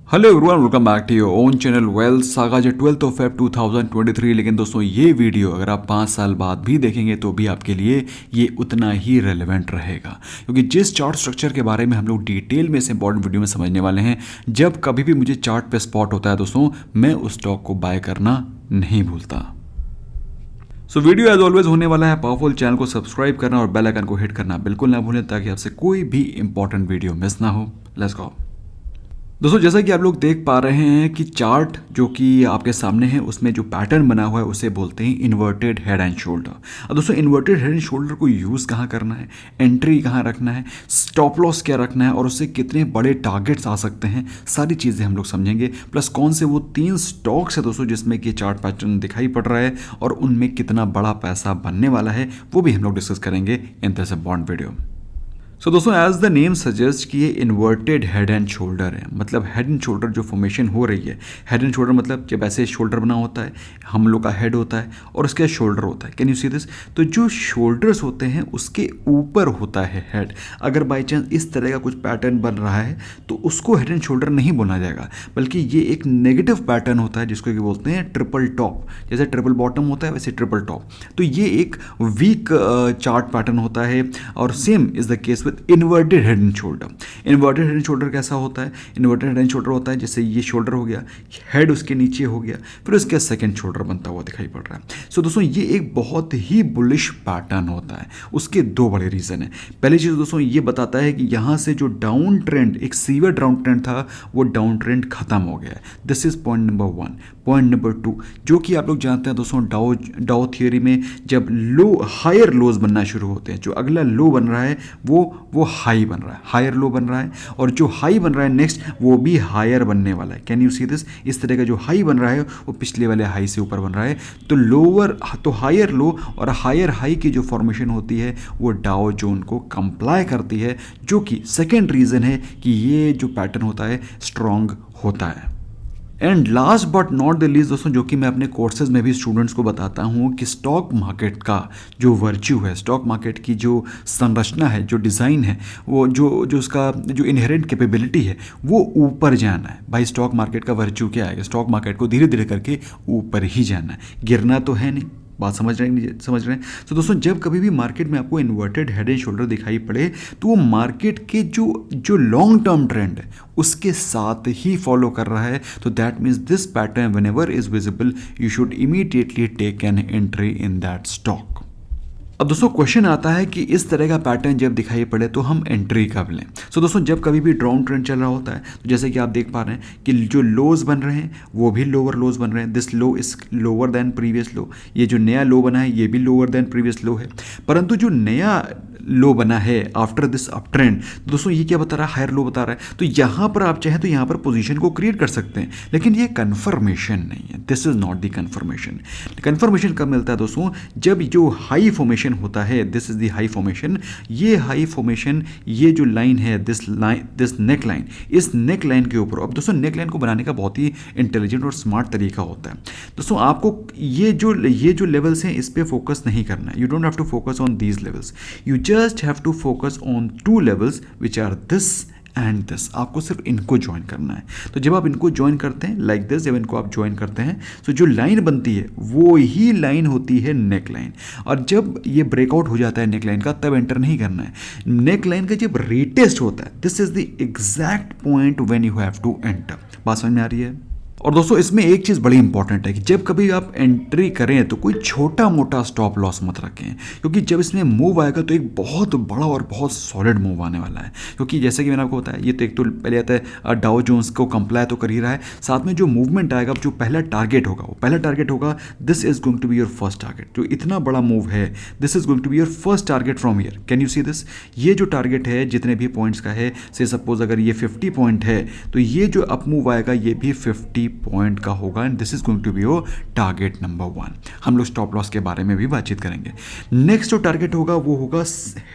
Hello everyone, welcome back to your own channel wealth saga जो 12 of Feb 2023। लेकिन दोस्तों ये वीडियो अगर आप 5 साल बाद भी देखेंगे तो भी आपके लिए ये उतना ही रेलेवेंट रहेगा, क्योंकि जिस चार्ट स्ट्रक्चर के बारे में हम लोग डिटेल में इस इंपॉर्टेंट वीडियो में समझने वाले हैं, जब कभी भी मुझे चार्ट पे स्पॉट होता है दोस्तों, मैं उस स्टॉक को बाय करना नहीं भूलता। सो वीडियो एज ऑलवेज होने वाला है पावरफुल। चैनल को सब्सक्राइब करना और बेल आइकन को हिट करना बिल्कुल ना भूलें, ताकि आपसे कोई भी इंपॉर्टेंट वीडियो मिस ना हो। Let's go. दोस्तों जैसा कि आप लोग देख पा रहे हैं कि चार्ट जो कि आपके सामने है उसमें जो पैटर्न बना हुआ है उसे बोलते हैं इन्वर्टेड हेड एंड शोल्डर। अब दोस्तों इन्वर्टेड हेड एंड शोल्डर को यूज़ कहाँ करना है, एंट्री कहाँ रखना है, स्टॉप लॉस क्या रखना है और उससे कितने बड़े टारगेट्स आ सकते हैं, सारी चीज़ें हम लोग समझेंगे। प्लस कौन से वो 3 स्टॉक्स है दोस्तों जिसमें कि चार्ट पैटर्न दिखाई पड़ रहा है और उनमें कितना बड़ा पैसा बनने वाला है, वो भी हम लोग डिस्कस करेंगे इन दिस बॉन्ड वीडियो। सो दोस्तों एज द नेम सजेस्ट कि ये इन्वर्टेड हेड एंड शोल्डर है। मतलब हेड एंड शोल्डर जो फॉर्मेशन हो रही है, हेड एंड शोल्डर मतलब जब ऐसे शोल्डर बना होता है, हम लोग का हेड होता है और उसके शोल्डर होता है। Can you see this? तो जो शोल्डर्स होते हैं उसके ऊपर होता है हेड। अगर बाई चांस इस तरह का कुछ पैटर्न बन रहा है तो उसको हेड एंड शोल्डर नहीं बोला जाएगा, बल्कि ये एक नेगेटिव पैटर्न होता है जिसको कि बोलते हैं ट्रिपल टॉप। जैसे ट्रिपल बॉटम होता है वैसे ट्रिपल टॉप। तो ये एक वीक चार्ट पैटर्न होता है और same is the case with inverted head and shoulder. Inverted head and shoulder कैसा होता है? इन्वर्टेड हेड एंड शोल्डर होता है जैसे ये शोल्डर हो गया, हेड उसके नीचे हो गया, फिर उसके सेकंड शोल्डर बनता हुआ दिखाई पड़ रहा है। सो दोस्तों ये एक बहुत ही बुलिश पैटर्न होता है। उसके 2 बड़े रीजन है। पहली चीज दोस्तों ये बताता है कि यहाँ से जो डाउन ट्रेंड, एक सीवियर डाउन ट्रेंड था, वो डाउन ट्रेंड खत्म हो गया है। This is point number 1। Point number 2 जो कि आप लोग जानते हैं दोस्तों, डाउ थियोरी में जब लो हायर लोज बनना शुरू होते हैं, जो अगला लो बन रहा है वो हाई बन रहा है, हायर लो बन रहा है, और जो हाई बन रहा है नेक्स्ट वो भी हायर बनने वाला है। Can you see this? इस तरह का जो हाई बन रहा है वो पिछले वाले हाई से ऊपर बन रहा है। तो लोअर तो हायर लो और हायर हाई की जो फॉर्मेशन होती है वो डाउ जोन को कंप्लाई करती है, जो कि सेकेंड रीजन है कि ये जो पैटर्न होता है स्ट्रांग होता है। And last but not the least दोस्तों, जो कि मैं अपने कोर्सेज में भी स्टूडेंट्स को बताता हूँ कि स्टॉक मार्केट का जो वर्च्यू है, स्टॉक मार्केट की जो संरचना है, जो डिज़ाइन है, वो जो उसका जो इनहेरेंट कैपेबिलिटी है वो ऊपर जाना है। भाई स्टॉक मार्केट का वर्च्यू क्या है? स्टॉक मार्केट को धीरे धीरे करके ऊपर ही जाना है, गिरना तो है नहीं। बात समझ रहे हैं? तो दोस्तों जब कभी भी मार्केट में आपको इन्वर्टेड हेड एंड शोल्डर दिखाई पड़े तो वो मार्केट के जो लॉन्ग टर्म ट्रेंड है उसके साथ ही फॉलो कर रहा है। तो that means this pattern whenever is visible you should immediately take an entry in that stock. अब दोस्तों क्वेश्चन आता है कि इस तरह का पैटर्न जब दिखाई पड़े तो हम एंट्री कब लें? सो दोस्तों जब कभी भी डाउन ट्रेंड चल रहा होता है तो जैसे कि आप देख पा रहे हैं कि जो लोज बन रहे हैं वो भी लोअर लोज बन रहे हैं। This low is lower than previous लो। ये जो नया लो बना है ये भी लोअर देन प्रीवियस लो है। परंतु जो नया लो बना है आफ्टर दिस अप ट्रेंड, तो दोस्तों ये क्या बता रहा है? हायर लो बता रहा है। तो यहाँ पर आप चाहें तो यहाँ पर पोजीशन को क्रिएट कर सकते हैं, लेकिन ये कंफर्मेशन नहीं है। This is not the confirmation. Confirmation कब मिलता है दोस्तों? जब जो हाई फॉर्मेशन होता है, this is the high formation. ये हाई फॉर्मेशन, ये जो लाइन है, दिस नेक लाइन, इस नेक लाइन के ऊपर। अब दोस्तों नेक लाइन को बनाने का बहुत ही इंटेलिजेंट और स्मार्ट तरीका होता है। दोस्तों आपको ये जो लेवल्स हैं इस पे फोकस नहीं करना है। You don't have to focus on these levels, you just have to focus on 2 levels which are this and this. आपको सिर्फ इनको ज्वाइन करना है। तो जब आप इनको ज्वाइन करते हैं लाइक दिस, जब इनको आप ज्वाइन करते हैं तो जो लाइन बनती है वो ही लाइन होती है नेक लाइन। और जब ये ब्रेकआउट हो जाता है नेक लाइन का, तब एंटर नहीं करना है। नेक लाइन का जब रीटेस्ट होता है, this is the exact point when you have to enter. बात समझ में आ रही है? और दोस्तों इसमें एक चीज़ बड़ी इंपॉर्टेंट है कि जब कभी आप एंट्री करें तो कोई छोटा मोटा स्टॉप लॉस मत रखें, क्योंकि जब इसमें मूव आएगा तो एक बहुत बड़ा और बहुत सॉलिड मूव आने वाला है। क्योंकि जैसे कि मैंने आपको बताया, ये तो एक तो पहले आता है डाउ जोन्स को कंप्लाई तो कर ही रहा है, साथ में जो मूवमेंट आएगा, जो पहला टारगेट होगा, वो पहला टारगेट होगा this is going to be your first target. जो इतना बड़ा मूव है, this is going to be your first target from here. Can you see this? ये जो टारगेट है जितने भी पॉइंट्स का है, से सपोज अगर ये 50 पॉइंट है तो ये जो अप मूव आएगा ये भी 50 पॉइंट का होगा and this is going to be your target number 1। हम लोग स्टॉप लॉस के बारे में भी बातचीत करेंगे। नेक्स्ट जो टारगेट होगा वो होगा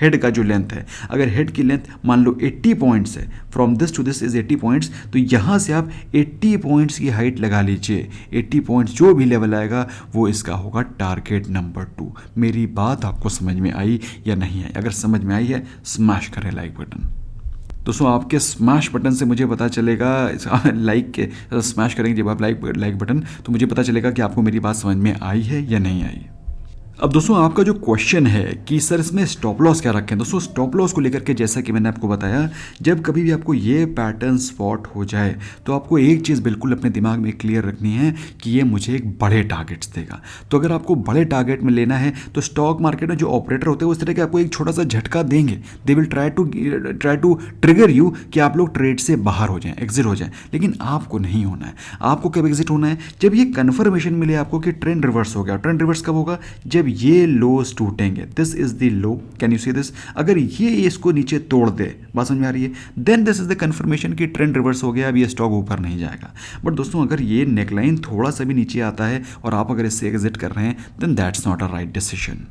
हेड का जो लेंथ है। अगर हेड की लेंथ मान लो 80 पॉइंट्स है, from this to this is 80 points, तो यहाँ से आप 80 पॉइंट्स की हाइट लगा लीजिए। 80 पॉइंट्स जो भी लेवल आएगा वो इसका होगा टारगेट नंबर 2। मेरी बात आपको समझ में आई या नहीं आई? अगर समझ में आई है स्मैश करें लाइक बटन। दोस्तों आपके स्मैश बटन से मुझे पता चलेगा, लाइक के स्मैश करेंगे जब आप लाइक बटन, तो मुझे पता चलेगा कि आपको मेरी बात समझ में आई है या नहीं आई। अब दोस्तों आपका जो क्वेश्चन है कि सर इसमें स्टॉप लॉस क्या रखें, दोस्तों स्टॉप लॉस को लेकर के जैसा कि मैंने आपको बताया, जब कभी भी आपको ये पैटर्न स्पॉट हो जाए तो आपको एक चीज़ बिल्कुल अपने दिमाग में क्लियर रखनी है कि ये मुझे एक बड़े टारगेट्स देगा। तो अगर आपको बड़े टारगेट में लेना है तो स्टॉक मार्केट में जो ऑपरेटर होते हैं उस तरह के आपको एक छोटा सा झटका देंगे। They will try to trigger you कि आप लोग ट्रेड से बाहर हो जाएं, एग्जिट हो जाएं, लेकिन आपको नहीं होना है। आपको कब एग्जिट होना है, जब ये कन्फर्मेशन मिले आपको कि ट्रेंड रिवर्स हो गया। ट्रेंड रिवर्स कब होगा, जब ये लोस टूटेंगे। This is the low, can you see this, अगर ये इसको नीचे तोड़ दे, बात समझ में आ रही है, then this is the confirmation कि ट्रेंड रिवर्स हो गया, अब ये स्टॉक ऊपर नहीं जाएगा। बट दोस्तों अगर ये नेकलाइन थोड़ा सा भी नीचे आता है और आप अगर इससे एग्जिट कर रहे हैं, then that's not a right decision.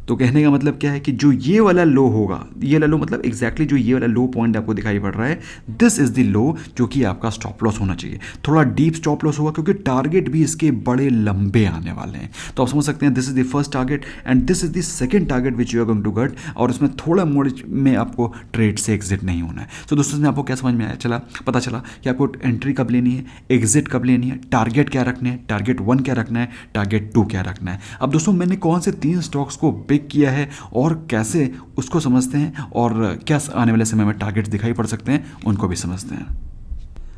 तो कहने का मतलब क्या है कि जो ये वाला लो होगा, ये वाला लो मतलब एग्जैक्टली जो ये वाला लो पॉइंट आपको दिखाई पड़ रहा है, दिस इज द लो जो कि आपका स्टॉप लॉस होना चाहिए। थोड़ा डीप स्टॉप लॉस होगा क्योंकि टारगेट भी इसके बड़े लंबे आने वाले हैं। तो आप समझ सकते हैं this is the first target and this is the second target which you are going to get, और इसमें थोड़ा मोड़ में आपको ट्रेड से एग्जिट नहीं होना है। तो दोस्तों इसमें आपको क्या समझ में आया, पता चला कि आपको एंट्री कब लेनी है, एग्जिट कब लेनी है, टारगेट क्या रखना है, टारगेट 1 क्या रखना है, टारगेट 2 क्या रखना है। अब दोस्तों मैंने कौन से 3 स्टॉक्स को पिक किया है और कैसे उसको समझते हैं और क्या आने वाले समय में टारगेट्स दिखाई पड़ सकते हैं, उनको भी समझते हैं।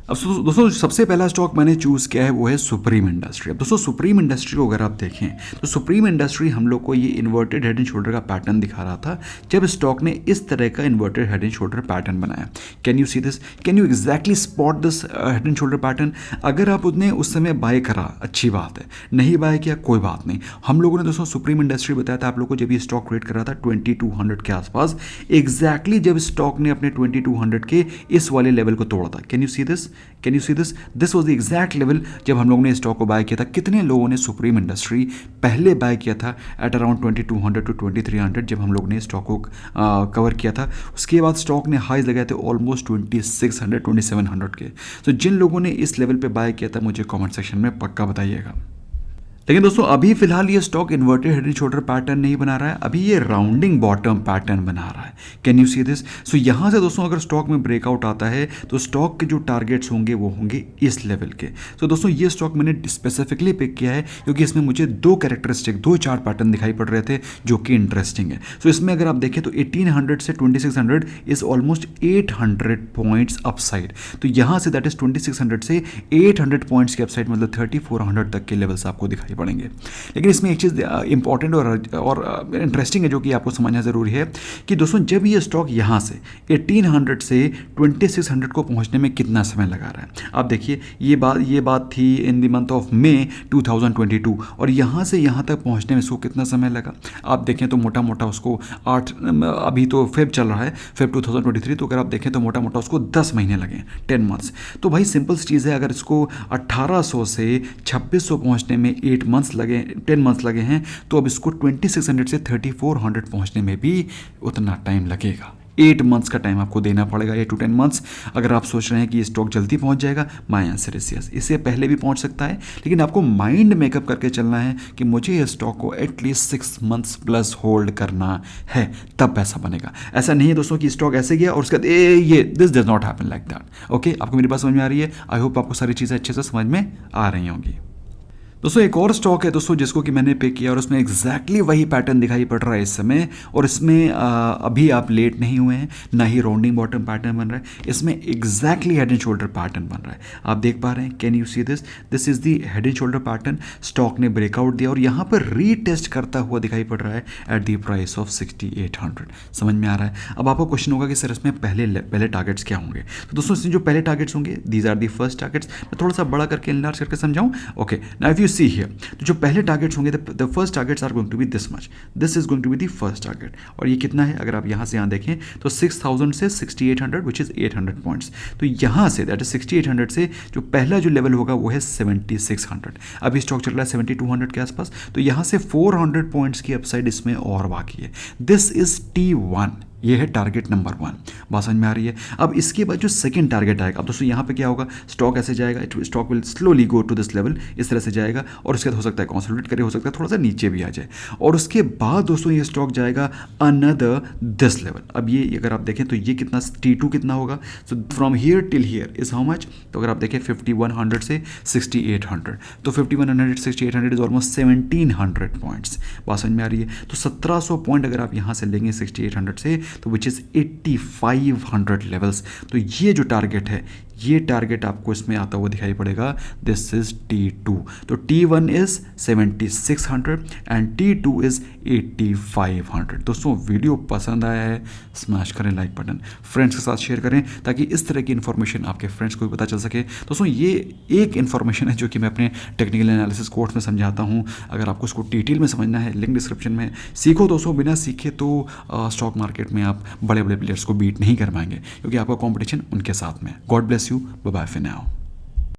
अब दोस्तों सबसे पहला स्टॉक मैंने चूज़ किया है वो है सुप्रीम इंडस्ट्री। अब दोस्तों सुप्रीम इंडस्ट्री को अगर आप देखें तो सुप्रीम इंडस्ट्री हम लोग को ये इन्वर्टेड हेड एंड शोल्डर का पैटर्न दिखा रहा था जब स्टॉक ने इस तरह का inverted head and shoulder pattern बनाया। Can you see this, can you exactly spot this head and shoulder pattern. अगर आप उन्हें उस समय बाय करा अच्छी बात है, नहीं बाय किया कोई बात नहीं। हम लोगों ने दोस्तों सुप्रीम इंडस्ट्री बताया था आप लोग को जब ये स्टॉक ट्रेड कर रहा था 2200 के आसपास, एग्जैक्टली जब स्टॉक ने अपने 2200 के इस वाले लेवल को तोड़ा था। Can you see this, can you see this, this was the exact level जब हम लोगों ने स्टॉक को बाय किया था। कितने लोगों ने सुप्रीम इंडस्ट्री पहले बाय किया था एट अराउंड 2200 टू 2300 जब हम लोग ने स्टॉक को कवर किया था। उसके बाद स्टॉक ने हाईज लगाए थे ऑलमोस्ट 2600 2700 के। तो जिन लोगों ने इस लेवल पे बाय किया था मुझे कमेंट सेक्शन में पक्का बताइएगा। लेकिन दोस्तों अभी फिलहाल ये stock inverted head and shoulder pattern नहीं बना रहा है, अभी ये राउंडिंग बॉटम पैटर्न बना रहा है। कैन यू सी दिस, सो यहाँ से दोस्तों अगर स्टॉक में ब्रेकआउट आता है तो स्टॉक के जो टारगेट्स होंगे वो होंगे इस लेवल के। तो दोस्तों ये स्टॉक मैंने स्पेसिफिकली पिक किया है क्योंकि इसमें मुझे 2 कैरेक्टरिस्टिक 2 चार्ट पैटर्न दिखाई पड़ रहे थे जो कि इंटरेस्टिंग है। सो इसमें अगर आप देखें तो 1800 से 2600 इज ऑलमोस्ट 800 पॉइंट्स अपसाइड। तो यहाँ से दैट इज 2600 से 800 पॉइंट्स के अपसाइड मतलब 3400 तक के लेवल्स आपको दिखाई पड़ेंगे। लेकिन इसमें एक चीज़ इंपॉर्टेंट और इंटरेस्टिंग है जो कि आपको समझना ज़रूरी है कि दोस्तों जब ये स्टॉक यहाँ से 1800 से 2600 को पहुँचने में कितना समय लगा रहा है। आप देखिए ये बात थी in the month of May 2022 और यहाँ से यहाँ तक पहुँचने में इसको कितना समय लगा। आप देखें तो मोटा मोटा उसको 8, अभी तो फेब चल रहा है, फेब 2023, तो अगर आप देखें तो मोटा मोटा उसको 10 महीने लगे, 10 मंथ्स। तो भाई सिंपल चीज़ है, अगर इसको 1800 से 2600 पहुँचने में 10 मंथ्स लगे हैं तो अब इसको 2600 से 3400 पहुंचने में भी उतना टाइम लगेगा। 8 मंथ्स का टाइम आपको देना पड़ेगा, 8 to 10 मंथ्स। अगर आप सोच रहे हैं कि ये स्टॉक जल्दी पहुंच जाएगा, माय आंसर इज यस, इससे पहले भी पहुंच सकता है, लेकिन आपको माइंड मेकअप करके चलना है कि मुझे ये स्टॉक को एटलीस्ट 6 मंथ्स प्लस होल्ड करना है, तब पैसा बनेगा। ऐसा नहीं है दोस्तों कि स्टॉक ऐसे गया और उसके बाद ये this does not happen like that. Okay, आपको मेरी बात समझ में आ रही है? आई होप आपको सारी चीज़ें अच्छे से समझ में आ रही होंगी। दोस्तों एक और स्टॉक है दोस्तों जिसको कि मैंने पिक किया और उसमें एग्जैक्टली वही पैटर्न दिखाई पड़ रहा है इस समय, और इसमें अभी आप लेट नहीं हुए हैं, ना ही राउंडिंग बॉटम पैटर्न बन रहा है, इसमें exactly head and shoulder pattern बन रहा है। आप देख पा रहे हैं, can you see this, this is the head and shoulder pattern. Stock ने ब्रेकआउट दिया और यहाँ पर रीटेस्ट करता हुआ दिखाई पड़ रहा है एट द प्राइस ऑफ 6800। समझ में आ रहा है? अब आपको क्वेश्चन होगा कि सर इसमें पहले टारगेट्स क्या होंगे। तो दोस्तों इसमें जो पहले टारगेट्स होंगे, these are the first targets. मैं थोड़ा सा बड़ा करके इनलार्ज करके समझाऊं। Okay, now if you see here, तो जो पहले टारगेट्स होंगे the first targets are going to be this much, this is going to be the first target. और ये कितना है, अगर आप यहाँ से यहाँ देखें तो 6000 से 6800 विच इज 800 पॉइंट्स। तो यहाँ से दैट इज 6800 से जो पहला जो लेवल होगा वो है 7600। अभी स्टॉक चल रहा है 7200 के आसपास, तो यहाँ से 400 पॉइंट्स की अपसाइड इसमें और बाकी है। दिस इज T1, ये है टारगेट नंबर 1। बात समझ में आ रही है। अब इसके बाद जो सेकंड टारगेट आएगा, अब दोस्तों यहाँ पे क्या होगा, स्टॉक ऐसे जाएगा, stock will slowly go to this level, इस तरह से जाएगा और उसके बाद हो सकता है कंसोलिडेट करे, हो सकता है थोड़ा सा नीचे भी आ जाए और उसके बाद दोस्तों ये स्टॉक जाएगा अनदर दिस लेवल। अब ये अगर आप देखें तो ये कितना T2 कितना होगा, so from here till here is how much, तो अगर आप देखें 5100 से 6800, तो 5100 6800 इज ऑलमोस्ट 1700 पॉइंट्स। बात समझ में आ रही है। तो 1700 पॉइंट अगर आप यहाँ से लेंगे 6800 से, तो विच इज़ 8500 लेवल्स। तो ये जो टारगेट है, ये टारगेट आपको इसमें आता हुआ दिखाई पड़ेगा, दिस इज T2। तो T1 is 7600 and T2 is 8500। दोस्तों वीडियो पसंद आया है, स्मैश करें लाइक बटन, फ्रेंड्स के साथ शेयर करें ताकि इस तरह की इन्फॉर्मेशन आपके फ्रेंड्स को भी पता चल सके। दोस्तों ये एक इन्फॉर्मेशन है जो कि मैं अपने टेक्निकल एनालिसिस कोर्स में समझाता हूँ। अगर आपको उसको डिटेल में समझना है, लिंक डिस्क्रिप्शन में। सीखो दोस्तों, बिना सीखे तो स्टॉक मार्केट में आप बड़े बड़े प्लेयर्स को बीट नहीं कर पाएंगे क्योंकि आपका कॉम्पिटिशन उनके साथ में। God bless you, bye bye for now.